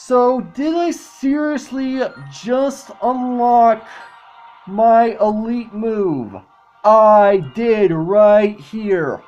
So, did I seriously just unlock my elite move? I did right here.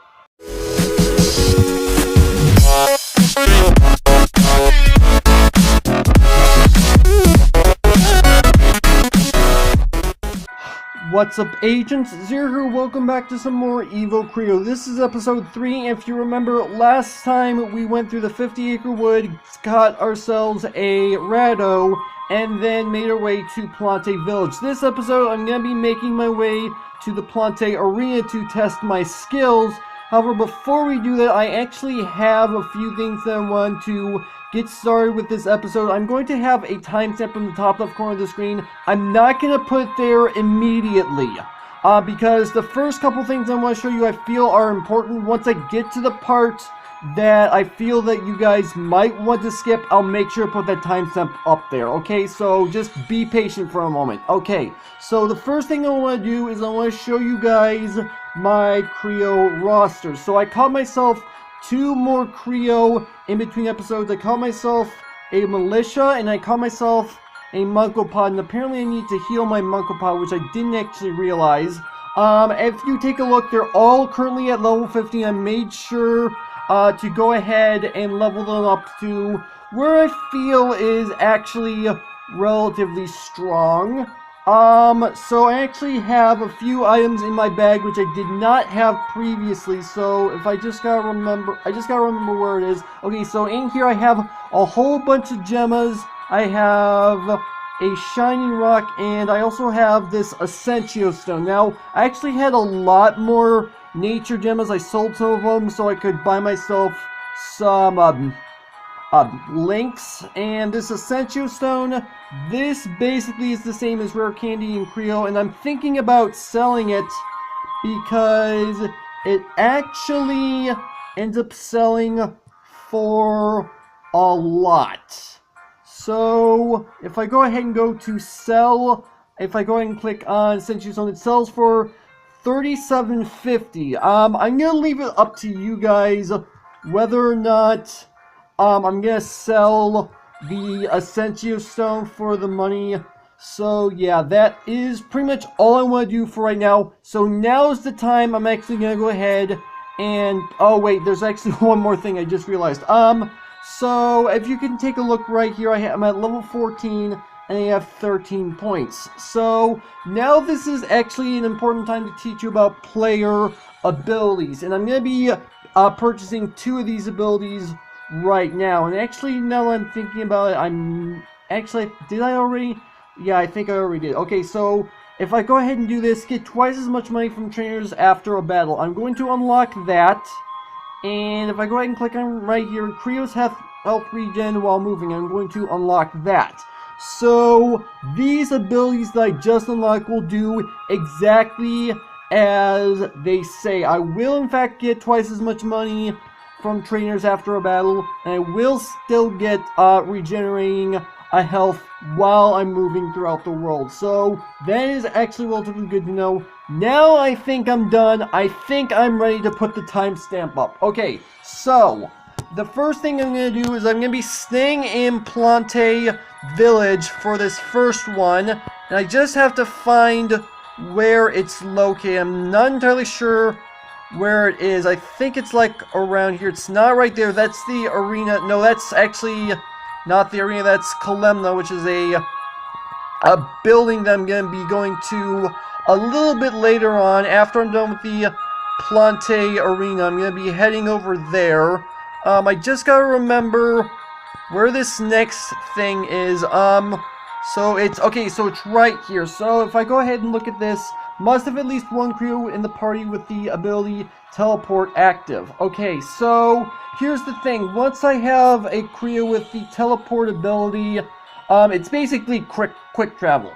What's up, agents? Zero here. Welcome back to some more EvoCreo. This is episode 3. If you remember, last time we went through the 50-acre wood, got ourselves a rado, and then made our way to Plantae Village. This episode, I'm going to be making my way to the Plantae Arena to test my skills. However, before we do that, I actually have a few things that I want to get started with this episode. I'm going to have a timestamp in the top left corner of the screen. I'm not going to put it there immediately, because the first couple things I want to show you I feel are important. Once I get to the part that I feel that you guys might want to skip, I'll make sure to put that timestamp up there, okay? So just be patient for a moment. Okay, so the first thing I want to do is I want to show you guys my Creo roster. So I caught myself 2 more Creo in between episodes. I caught myself a militia and I caught myself a Munkopod, and apparently I need to heal my Munkopod, which I didn't actually realize. If you take a look, they're all currently at level 50. I made sure to go ahead and level them up to where I feel is actually relatively strong. So I actually have a few items in my bag which I did not have previously, so if I just gotta remember where it is. Okay, so in here I have a whole bunch of gemmas, I have a shiny rock, and I also have this Essentio stone. Now, I actually had a lot more nature gemmas. I sold some of them so I could buy myself some links, and this Essentio stone, this basically is the same as rare candy in Creo, and I'm thinking about selling it because it actually ends up selling for a lot. So if I go ahead and go to sell, if I go ahead and click on Essentio stone, it sells for $37.50. I'm gonna leave it up to you guys whether or not I'm gonna sell the Essentio stone for the money. So yeah, that is pretty much all I want to do for right now. So now's the time. I'm actually gonna go ahead and, oh wait, there's actually one more thing I just realized. So if you can take a look right here, I'm at level 14 and I have 13 points. So now this is actually an important time to teach you about player abilities, and I'm gonna be purchasing 2 of these abilities right now. And actually, now that I'm thinking about it, did I already? Yeah, I think I already did. Okay, so if I go ahead and do this, get twice as much money from trainers after a battle. I'm going to unlock that, and if I go ahead and click on right here, Creo's health regen while moving, I'm going to unlock that. So these abilities that I just unlocked will do exactly as they say. I will in fact get twice as much money from trainers after a battle, and I will still get regenerating a health while I'm moving throughout the world. So that is actually relatively good to know. Now I think I'm done. I think I'm ready to put the timestamp up. Okay, so the first thing I'm going to do is I'm going to be staying in Plantae Village for this first one, and I just have to find where it's located. I'm not entirely sure where it is. I think it's like around here. It's not right there. That's the arena. No, that's actually not the arena. That's Kalemna, which is a building that I'm going to be going to a little bit later on. After I'm done with the Plantae Arena, I'm going to be heading over there. I just got to remember where this next thing is. So it's, okay, so it's right here. So if I go ahead and look at this, must have at least one Creo in the party with the ability Teleport active. Okay, so here's the thing. Once I have a Creo with the Teleport ability, it's basically quick travel.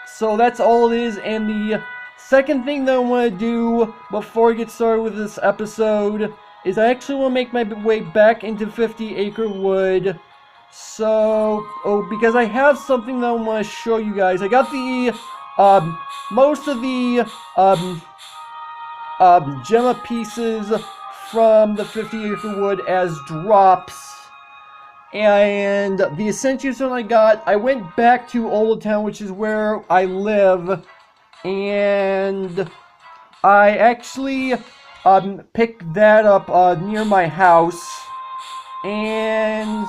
So that's all it is. And the second thing that I want to do before I get started with this episode is I actually want to make my way back into 50-acre wood. So, because I have something that I want to show you guys. I got the most of the gemma pieces from the 50-acre wood as drops, And the Ascension Stone I got, I went back to Old Town, which is where I live, and I actually picked that up near my house, and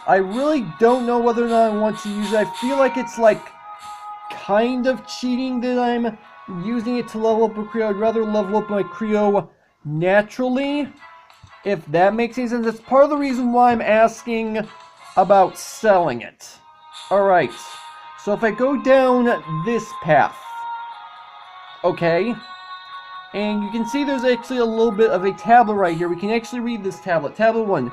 I really don't know whether or not I want to use it. I feel like it's like kind of cheating that I'm using it to level up a Creo. I'd rather level up my Creo naturally, if that makes any sense. That's part of the reason why I'm asking about selling it. Alright, so if I go down this path, okay, and you can see there's actually a little bit of a tablet right here. We can actually read this tablet. Tablet 1.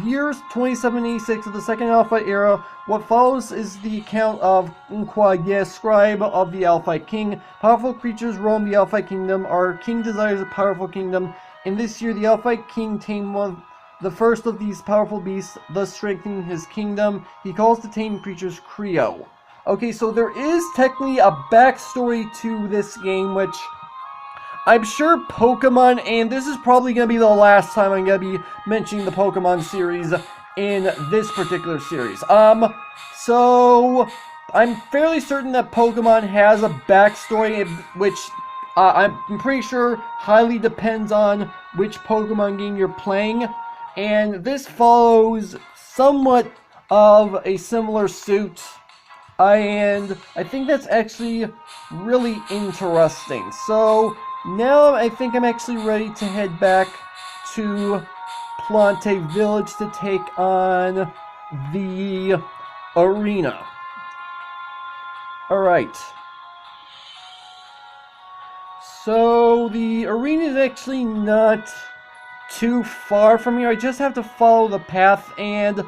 Years 2786 of the Second Alphite Era. What follows is the account of Nquaye, scribe of the Alphite King. Powerful creatures roam the Alphite Kingdom. Our king desires a powerful kingdom. In this year, the Alphite King tamed the first of these powerful beasts, thus strengthening his kingdom. He calls the tamed creatures Creo. Okay, so there is technically a backstory to this game, which I'm sure Pokemon, and this is probably going to be the last time I'm going to be mentioning the Pokemon series in this particular series. So I'm fairly certain that Pokemon has a backstory, which I'm pretty sure highly depends on which Pokemon game you're playing, and this follows somewhat of a similar suit, and I think that's actually really interesting. So now I think I'm actually ready to head back to Plantae Village to take on the arena. Alright. So the arena is actually not too far from here. I just have to follow the path, and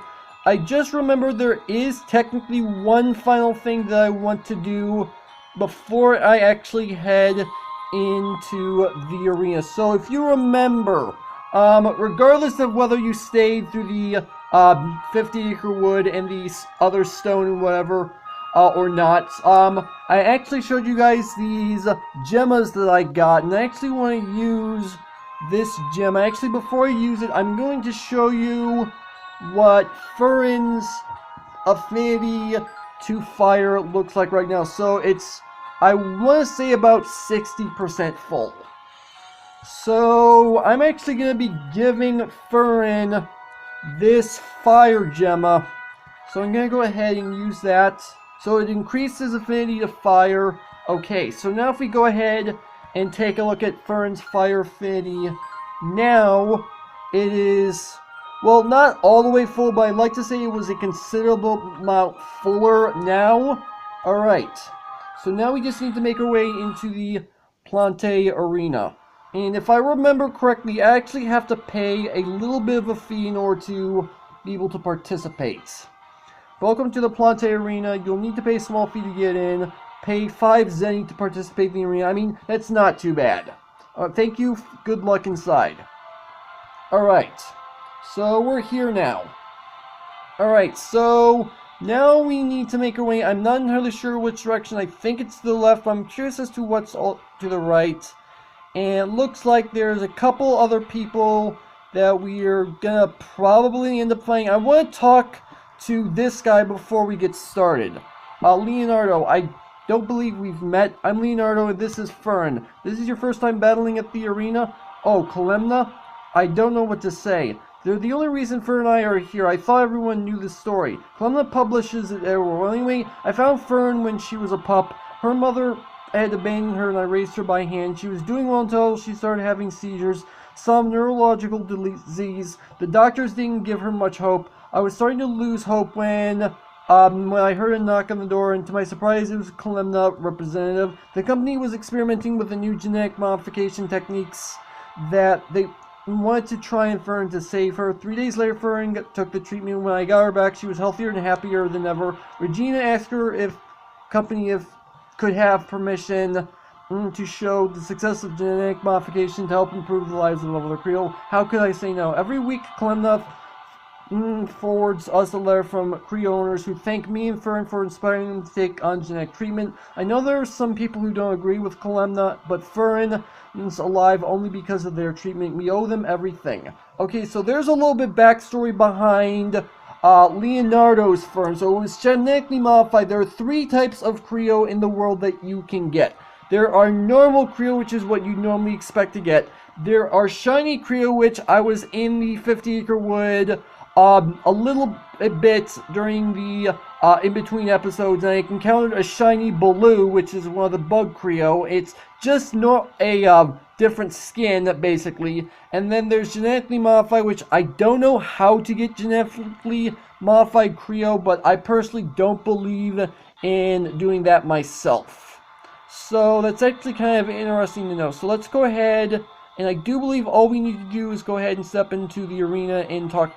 I just remembered there is technically one final thing that I want to do before I actually head into the arena. So if you remember, regardless of whether you stayed through the 50-acre wood and the other stone and whatever, or not, I actually showed you guys these gemmas that I got, and I actually want to use this gem. Actually, before I use it, I'm going to show you what Furen's affinity to fire looks like right now. So it's, I want to say, about 60% full. So I'm actually going to be giving Furen this fire gemma. So I'm going to go ahead and use that. So it increases affinity to fire. Okay, so now if we go ahead and take a look at Furen's fire affinity, now it is, well, not all the way full, but I'd like to say it was a considerable amount fuller now. Alright. So now we just need to make our way into the Plantae Arena. And if I remember correctly, I actually have to pay a little bit of a fee in order to be able to participate. Welcome to the Plantae Arena. You'll need to pay a small fee to get in. Pay 5 zenny to participate in the arena. I mean, that's not too bad. Thank you. Good luck inside. Alright. So we're here now. Alright, so now we need to make our way. I'm not entirely sure which direction. I think it's to the left, but I'm curious as to what's all to the right. And it looks like there's a couple other people that we're gonna probably end up playing. I want to talk to this guy before we get started. Leonardo, I don't believe we've met. I'm Leonardo, and this is Furen. This is your first time battling at the arena? Oh, Kalemna? I don't know what to say. They're the only reason Furen and I are here. I thought everyone knew the story. Kalemna publishes it everywhere. Well, anyway, I found Furen when she was a pup. Her mother had abandoned her, and I raised her by hand. She was doing well until she started having seizures, some neurological disease. The doctors didn't give her much hope. I was starting to lose hope when I heard a knock on the door, and to my surprise, it was a Kalemna representative. The company was experimenting with the new genetic modification techniques that they wanted to try and Furen to save her. 3 days later, Furen took the treatment. When I got her back, she was healthier and happier than ever. Regina asked her if company could have permission to show the success of genetic modification to help improve the lives of other Creo. How could I say no? Every week, Kalemna forwards us a letter from Creo owners who thank me and Furen for inspiring them to take on genetic treatment. I know there are some people who don't agree with Kalemna, but Furen is alive only because of their treatment. We owe them everything. Okay, so there's a little bit backstory behind Leonardo's Furen. So it was genetically modified. There are 3 types of Creo in the world that you can get. There are normal Creo, which is what you normally expect to get. There are shiny Creo, which I was in the 50 Acre Wood a little bit during the in-between episodes, and I encountered a shiny blue, which is one of the bug Creo. It's just not a different skin, basically. And then there's genetically modified, which I don't know how to get genetically modified Creo, but I personally don't believe in doing that myself. So that's actually kind of interesting to know. So let's go ahead, and I do believe all we need to do is go ahead and step into the arena and talk,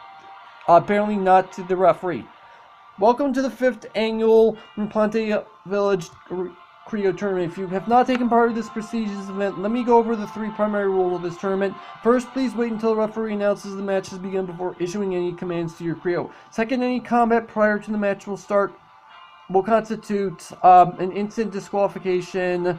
apparently not to the referee. Welcome to the 5th annual Plantae Village Creo tournament. If you have not taken part of this prestigious event, let me go over the 3 primary rules of this tournament. First, please wait until the referee announces the match has begun before issuing any commands to your Creo. Second, any combat prior to the match will constitute an instant disqualification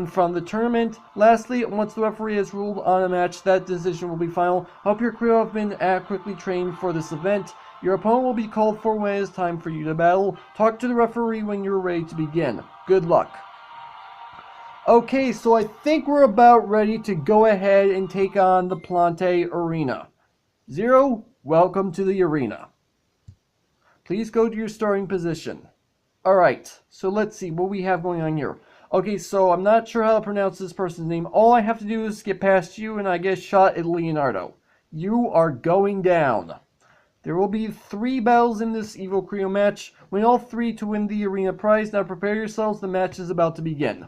from the tournament. Lastly, once the referee has ruled on a match, that decision will be final. Hope your Creo have been adequately trained for this event. Your opponent will be called for when it is time for you to battle. Talk to the referee when you're ready to begin. Good luck. Okay, so I think we're about ready to go ahead and take on the Plantae Arena. Zero, welcome to the arena. Please go to your starting position. Alright, so let's see what we have going on here. Okay, so I'm not sure how to pronounce this person's name. All I have to do is get past you and I get shot at Leonardo. You are going down. There will be 3 battles in this EvoCreo match. Win all 3 to win the arena prize. Now prepare yourselves, the match is about to begin.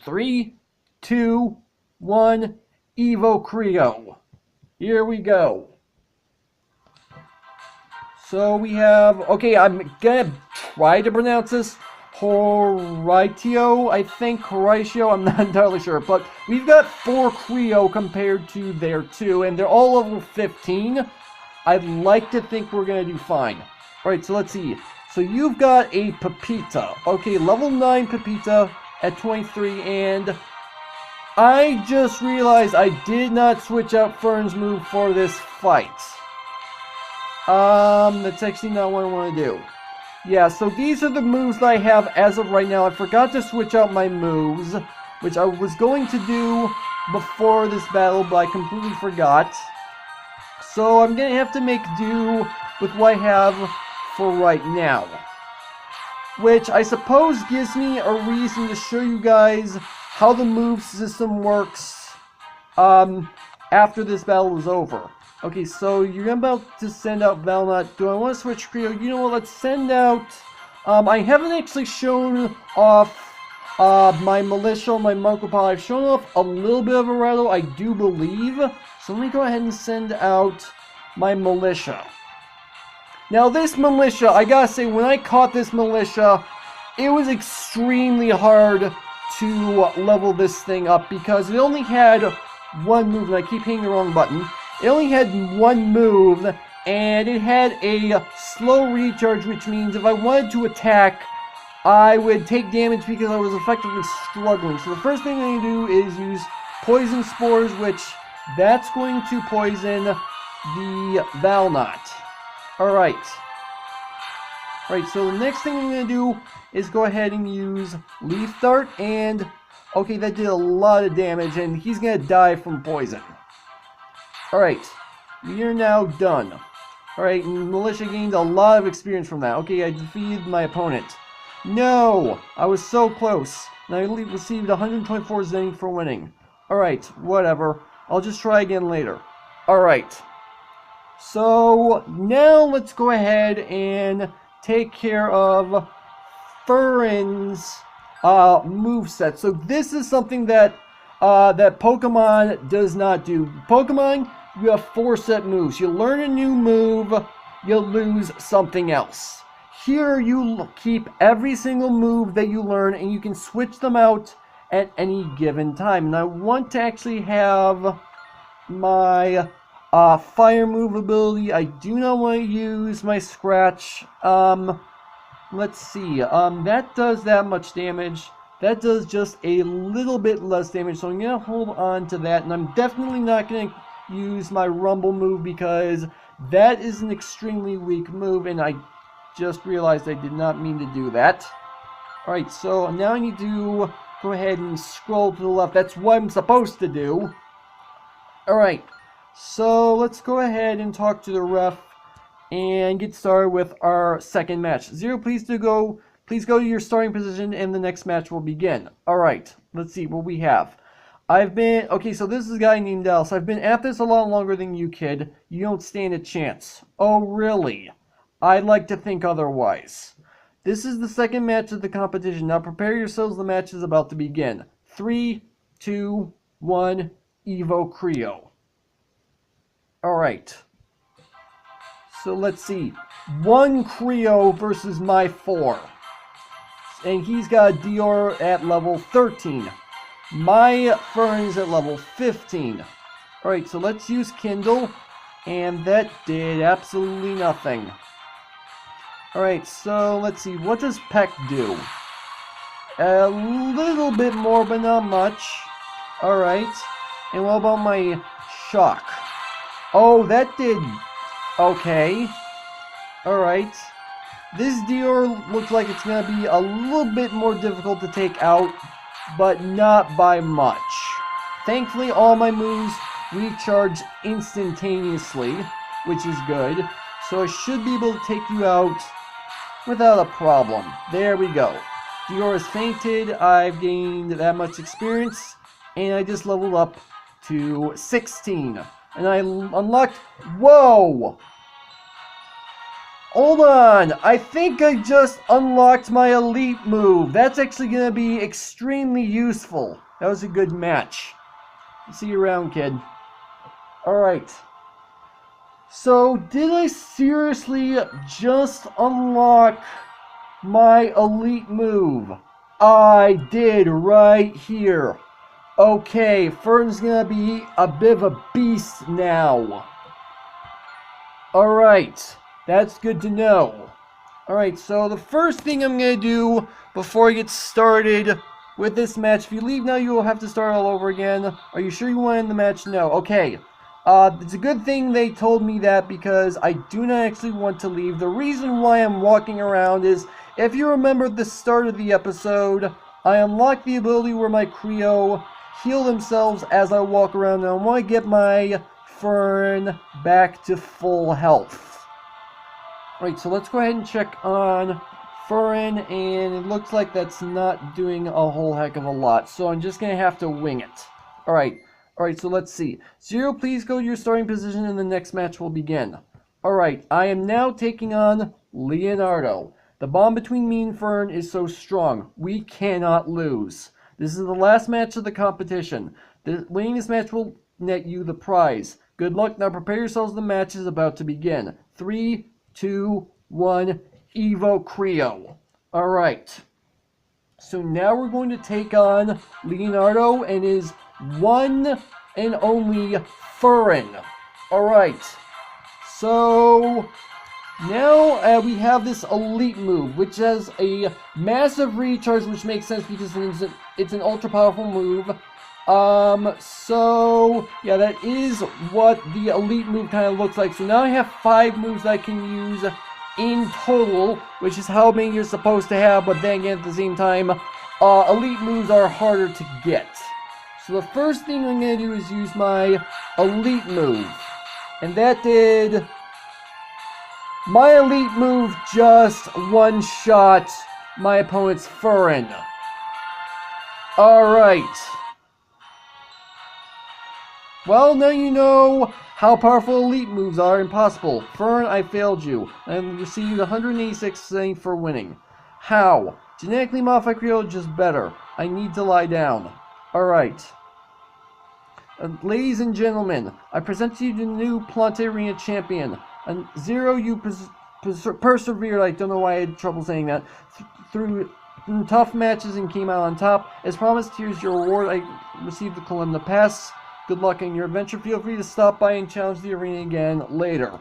3, 2, 1, EvoCreo. Here we go. So we have, okay, I'm gonna try to pronounce this. Horatio, I think, Horatio, I'm not entirely sure, but we've got 4 Creo compared to their 2, and they're all level 15. I'd like to think we're going to do fine. Alright, so let's see. So you've got a Pepita. Okay, level 9 Pepita at 23, and I just realized I did not switch out Fern's move for this fight. That's actually not what I want to do. Yeah, so these are the moves that I have as of right now. I forgot to switch out my moves, which I was going to do before this battle, but I completely forgot. So I'm going to have to make do with what I have for right now. Which I suppose gives me a reason to show you guys how the move system works after this battle is over. Okay, so you're about to send out Valnut. Do I want to switch Creo? You know what, let's send out... I haven't actually shown off my Militia, my Marco Polo. I've shown off a little bit of a rattle, I do believe. So let me go ahead and send out my Militia. Now this Militia, I gotta say, when I caught this Militia, it was extremely hard to level this thing up because it only had 1 move, and I keep hitting the wrong button. It only had 1 move, and it had a slow recharge, which means if I wanted to attack, I would take damage because I was effectively struggling. So the first thing I'm going to do is use Poison Spores, which that's going to poison the Valnut. Alright. Alright, so the next thing I'm going to do is go ahead and use Leaf Dart, and okay, that did a lot of damage, and he's going to die from poison. Alright, we are now done. Alright, Militia gained a lot of experience from that. Okay, I defeated my opponent. No! I was so close. And I received 124 Zenny for winning. Alright, whatever. I'll just try again later. Alright. So, now let's go ahead and take care of Furen's moveset. So this is something that that Pokemon does not do. Pokemon, you have 4 set moves. You learn a new move, you lose something else. Here you keep every single move that you learn and you can switch them out at any given time. And I want to actually have my fire move ability. I do not want to use my scratch. Let's see. That does that much damage. That does just a little bit less damage, so I'm going to hold on to that, and I'm definitely not going to use my Rumble move because That is an extremely weak move, and I just realized I did not mean to do that. Alright, so now I need to go ahead and scroll to the left. That's what I'm supposed to do. Alright, so let's go ahead and talk to the ref and get started with our second match. Zero, please go to your starting position and the next match will begin. Alright, let's see what we have. Okay, so this is a guy named Dallas. I've been at this a lot longer than you, kid. You don't stand a chance. Oh, really? I'd like to think otherwise. This is the second match of the competition. Now prepare yourselves, the match is about to begin. 3, 2, 1, EvoCreo. Alright. So let's see. 1 Creo versus my 4. And he's got a Dior at level 13. My Furen's at level 15. Alright, so let's use Kindle. And that did absolutely nothing. Alright, so let's see. What does Peck do? A little bit more, but not much. Alright. And what about my Shock? Oh, that did... Okay. Alright. This Dior looks like it's going to be a little bit more difficult to take out, but not by much. Thankfully, all my moves recharge instantaneously, which is good. So I should be able to take you out without a problem. There we go. Dior has fainted. I've gained that much experience, and I just leveled up to 16. And I unlocked... Whoa! Hold on! I think I just unlocked my elite move. That's actually going to be extremely useful. That was a good match. See you around, kid. Alright. So, did I seriously just unlock my elite move? I did right here. Okay, Fern's gonna be a bit of a beast now. Alright, that's good to know. Alright, so the first thing I'm gonna do before I get started with this match, if you leave now, you will have to start all over again. Are you sure you want to end the match? No. Okay. It's a good thing they told me that because I do not actually want to leave. The reason why I'm walking around is, if you remember at the start of the episode, I unlocked the ability where my Creo heal themselves as I walk around. Now I want to get my Fern back to full health. Alright, so let's go ahead and check on Furen, and it looks like that's not doing a whole heck of a lot. So I'm just going to have to wing it. Alright, so let's see. Zero, please go to your starting position and the next match will begin. Alright, I am now taking on Leonardo. The bond between me and Fern is so strong. We cannot lose. This is the last match of the competition. Winning this match will net you the prize. Good luck. Now prepare yourselves. The match is about to begin. 3, 2, 1, EvoCreo. Alright. So now we're going to take on Leonardo and his one and only Furen. Alright. So now we have this elite move, which has a massive recharge, which makes sense because it's an ultra powerful move. So yeah, that is what the elite move kind of looks like. So now I have 5 moves I can use in total, which is how many you're supposed to have, but then again at the same time, elite moves are harder to get. So the first thing I'm going to do is use my elite move. And that did... My elite move just one-shot my opponent's Furen. Alright. Well, now you know how powerful elite moves are. Impossible. Furen, I failed you. And received 186 strength for winning. How? Genetically modified Creo just better. I need to lie down. Alright. Ladies and gentlemen, I present to you the new Plantae Arena champion. And Zero, you persevered. I don't know why I had trouble saying that. Through tough matches and came out on top. As promised, here's your reward. I received the Columna Pass. Good luck in your adventure. Feel free to stop by and challenge the arena again later.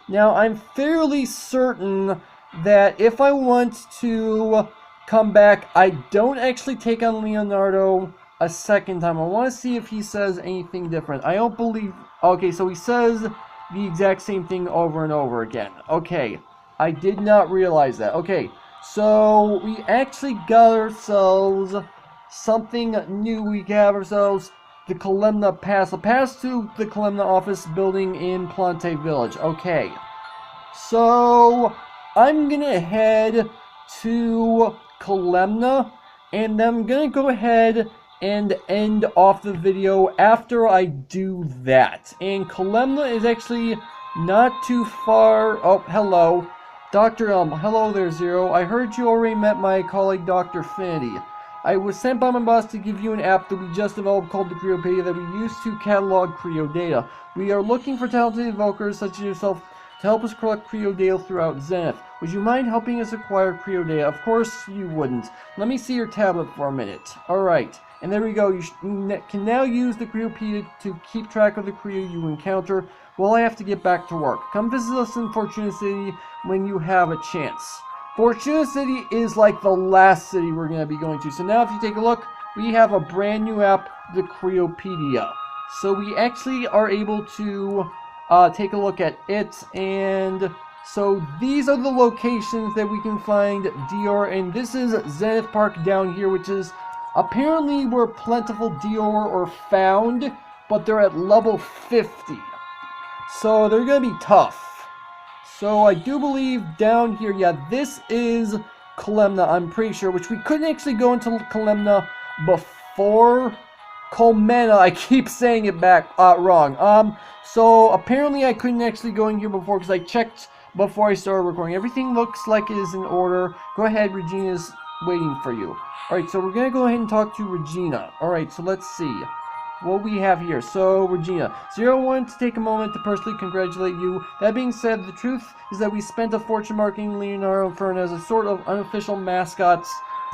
Now, I'm fairly certain that if I want to come back, I don't actually take on Leonardo a second time. I want to see if he says anything different. I don't believe... Okay, so he says the exact same thing over and over again. Okay, I did not realize that. Okay, so we actually got ourselves something new. We have ourselves the Kalemna Pass. A pass to the Kalemna office building in Plantae Village. Okay, so I'm gonna head to Kalemna, and I'm gonna go ahead and end off the video after I do that. And Kalemna is actually not too far. Oh, hello. Dr. Hello there, Zero. I heard you already met my colleague, Dr. Finity. I was sent by my boss to give you an app that we just developed called the Creopedia that we use to catalog Creo data. We are looking for talented evokers such as yourself to help us collect Creo data throughout Zenith. Would you mind helping us acquire Creo data? Of course you wouldn't. Let me see your tablet for a minute. Alright, and there we go. You can now use the Creopedia to keep track of the Creo you encounter. Well, I have to get back to work. Come visit us in Fortuna City when you have a chance. Fortuna City is like the last city we're going to be going to. So now if you take a look, we have a brand new app, the Creopedia. So we actually are able to take a look at it, and so these are the locations that we can find Dior, and this is Zenith Park down here, which is apparently where plentiful Dior are found, but they're at level 50. So they're going to be tough. So I do believe down here, yeah, this is Kalemna, I'm pretty sure, which we couldn't actually go into Kalemna before Colmena. I keep saying it wrong. So apparently I couldn't actually go in here before because I checked before I started recording. Everything looks like it is in order. Go ahead, Regina's waiting for you. Alright, so we're going to go ahead and talk to Regina. Alright, so let's see what we have here. So, Regina, Zero wanted to take a moment to personally congratulate you. That being said, the truth is that we spent a fortune marketing Leonardo and Furen as a sort of unofficial mascots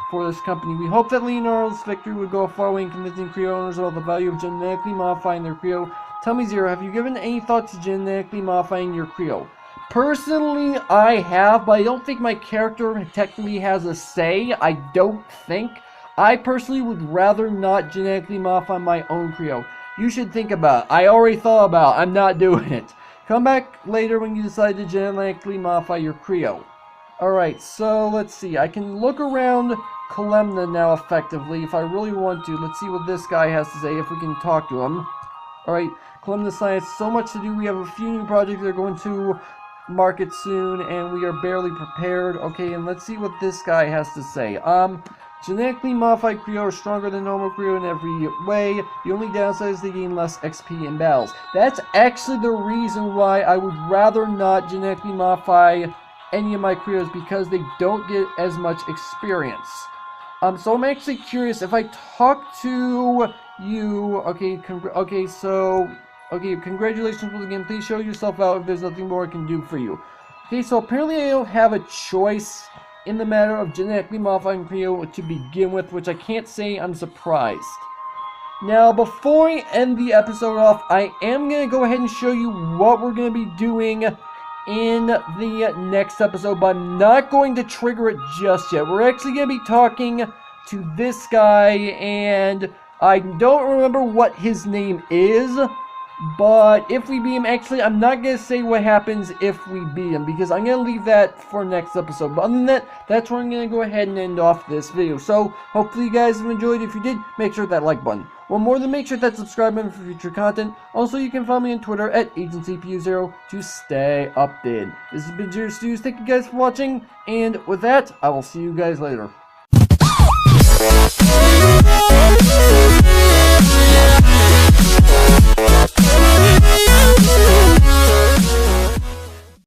for this company. We hope that Leonardo's victory would go a far way in convincing Creo owners about the value of genetically modifying their Creo. Tell me, Zero, have you given any thought to genetically modifying your Creo? Personally, I have, but I don't think my character technically has a say. I don't think. I personally would rather not genetically modify my own Creo. You should think about it. I already thought about it. I'm not doing it. Come back later when you decide to genetically modify your Creo. Alright, so let's see. I can look around Kalemna now effectively if I really want to. Let's see what this guy has to say, if we can talk to him. Alright, Kalemna Science, so much to do. We have a few new projects that are going to market soon, and we are barely prepared. Okay, and let's see what this guy has to say. Genetically modified Creo are stronger than normal Creo in every way. The only downside is they gain less XP in battles. That's actually the reason why I would rather not genetically modify any of my Creos, because they don't get as much experience. So I'm actually curious if I talk to you. Okay, congratulations once again. Please show yourself out if there's nothing more I can do for you. Okay, so apparently I don't have a choice in the matter of genetically modifying Creo to begin with, which I can't say I'm surprised. Now, before I end the episode off, I am going to go ahead and show you what we're going to be doing in the next episode, but I'm not going to trigger it just yet. We're actually going to be talking to this guy, and I don't remember what his name is, but if we beat him, actually, I'm not going to say what happens if we beat him, because I'm going to leave that for next episode. But other than that, that's where I'm going to go ahead and end off this video. So, hopefully you guys have enjoyed. If you did, make sure to hit that like button. One more than make sure that subscribe button for future content. Also, you can follow me on Twitter at AgentCPU0 to stay updated. This has been Zero Studios. Thank you guys for watching, and with that, I will see you guys later.